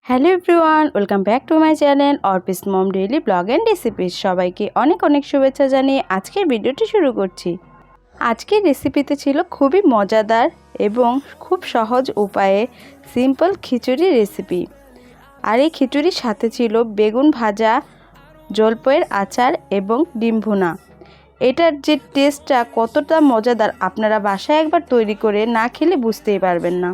Hello everyone, welcome back to my channel Arpi's mom daily blog and recipes. সবাইকে অনেক অনেক শুভেচ্ছা জানিয়ে আজকের ভিডিওটি শুরু করছি। আজকের রেসিপিতে ছিল খুবই মজাদার এবং খুব সহজ উপায়ে সিম্পল খিচুড়ি রেসিপি। আর এই খিচুড়ির সাথে ছিল বেগুন ভাজা, জলপাইয়ের আচার এবং ডিম ভুনা। এটার যে টেস্টটা কতটা মজাদার আপনারা বাসায় একবার তৈরি করে না খেলে বুঝতেই পারবেন না।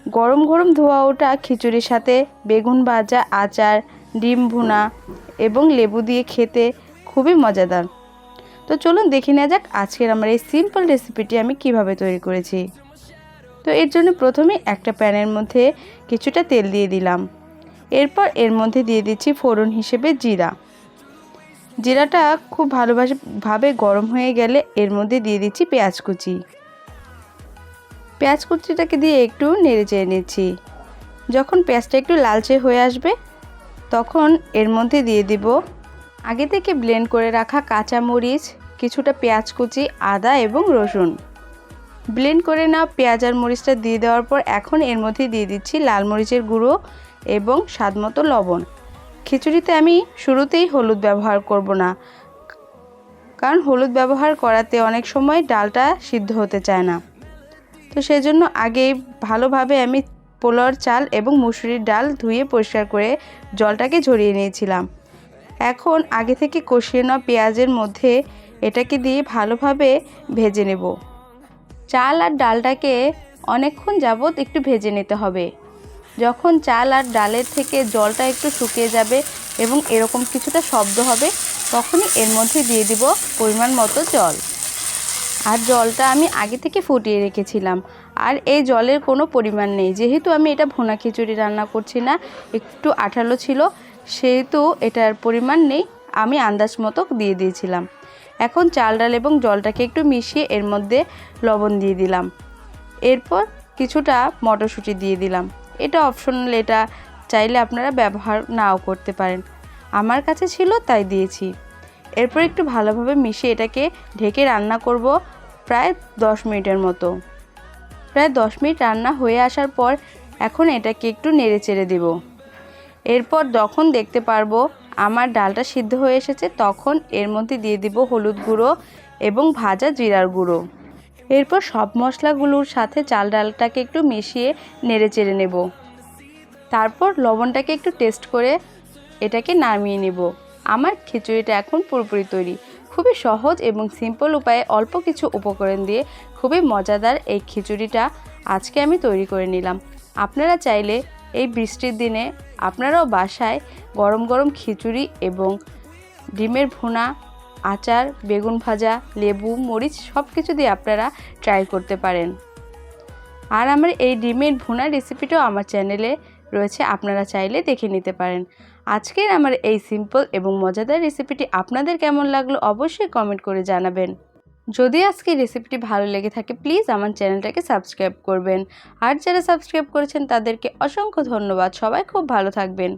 গরম গরম ধোয়া ওঠা খিচুড়ির সাথে বেগুন ভাজা, আচার, ডিম ভুনা এবং লেবু দিয়ে খেতে খুবই মজাদার। তো চলুন দেখে নেওয়া যাক আজকের আমার এই সিম্পল রেসিপিটি আমি কিভাবে তৈরি করেছি। তো এর জন্য প্রথমে একটা প্যানের মধ্যে কিছুটা তেল দিয়ে দিলাম। এরপর এর মধ্যে দিয়ে দিচ্ছি ফোড়ন হিসেবে জিরা। জিরাটা খুব ভালোভাবে গরম হয়ে গেলে এর মধ্যে দিয়ে দিচ্ছি পেঁয়াজ কুচি। পেঁয়াজ কুচিটাকে দিয়ে একটু নেড়ে চেড়ে নিচ্ছি। যখন পেঁয়াজটা একটু লালচে হয়ে আসবে তখন এর মধ্যে দিয়ে দিব আগে থেকে ব্লেন্ড করে রাখা কাঁচা মরিচ, কিছুটা পেঁয়াজ কুচি, আদা এবং রসুন। ব্লেন্ড করে নেওয়া পেঁয়াজ আর মরিচটা দিয়ে দেওয়ার পর এখন এর মধ্যে দিয়ে দিচ্ছি লাল মরিচের গুঁড়ো এবং স্বাদমতো লবণ। খিচুড়িতে আমি শুরুতেই হলুদ ব্যবহার করব না, কারণ হলুদ ব্যবহার করাতে অনেক সময় ডালটা সিদ্ধ হতে চায় না। তো সেজন্য আগেই ভালোভাবে আমি পোলাওর চাল এবং মুসুরির ডাল ধুয়ে পরিষ্কার করে জলটাকে ঝরিয়ে নিয়েছিলাম। এখন আগে থেকে কষিয়ে নেওয়া পেঁয়াজের মধ্যে এটাকে দিয়ে ভালোভাবে ভেজে নেব। চাল আর ডালটাকে অনেকক্ষণ যাবত একটু ভেজে নিতে হবে। যখন চাল আর ডালের থেকে জলটা একটু শুকিয়ে যাবে এবং এরকম কিছুটা শব্দ হবে তখনই এর মধ্যে দিয়ে দিব পরিমাণ মতো জল। আর জলটা আমি আগে থেকে ফুটিয়ে রেখেছিলাম। আর এই জলের কোনো পরিমাণ নেই, যেহেতু আমি এটা ভুনা খিচুড়ি রান্না করছি না, একটু আঠালো ছিল, সেহেতু এটার পরিমাণ নেই, আমি আন্দাজ মতো দিয়ে দিয়েছিলাম। এখন চাল ডাল এবং জলটাকে একটু মিশিয়ে এর মধ্যে লবণ দিয়ে দিলাম। এরপর কিছুটা মটরশুঁটি দিয়ে দিলাম। এটা অপশনাল, এটা চাইলে আপনারা ব্যবহার নাও করতে পারেন, আমার কাছে ছিল তাই দিয়েছি। এরপর একটু ভালোভাবে মিশিয়ে এটাকে ঢেকে রান্না করব প্রায় 10 মিনিটের মতো। প্রায় 10 মিনিট রান্না হয়ে আসার পর এখন এটাকে একটু নেড়ে চেড়ে দেব। এরপর যখন দেখতে পারবো আমার ডালটা সিদ্ধ হয়ে এসেছে তখন এর মধ্যে দিয়ে দিব হলুদ গুঁড়ো এবং ভাজা জিরার গুঁড়ো। এরপর সব মশলাগুলোর সাথে চাল ডালটাকে একটু মিশিয়ে নেড়ে চেড়ে নেব। তারপর লবণটাকে একটু টেস্ট করে এটাকে নামিয়ে নেব। আমার খিচুড়িটা এখন পুরোপুরি তৈরি। খুবই সহজ এবং সিম্পল উপায়ে অল্প কিছু উপকরণ দিয়ে খুবই মজাদার এই খিচুড়িটা আজকে আমি তৈরি করে নিলাম। আপনারা চাইলে এই বৃষ্টির দিনে আপনারাও বাসায় গরম গরম খিচুড়ি এবং ডিমের ভুনা, আচার, বেগুন ভাজা, লেবু, মরিচ সব কিছু দিয়ে আপনারা ট্রাই করতে পারেন। আর আমার এই ডিমের ভুনা রেসিপিটাও আমার চ্যানেলে রয়েছে, আপনারা চাইলে দেখে নিতে পারেন। আজকের আমার এই সিম্পল এবং মজাদার রেসিপিটি আপনাদের কেমন লাগলো অবশ্যই কমেন্ট করে জানাবেন। যদি আজকের রেসিপিটি ভালো লেগে থাকে প্লিজ আমার চ্যানেলটাকে সাবস্ক্রাইব করবেন। আর যারা সাবস্ক্রাইব করেছেন তাদেরকে অসংখ্য ধন্যবাদ। সবাই খুব ভালো থাকবেন।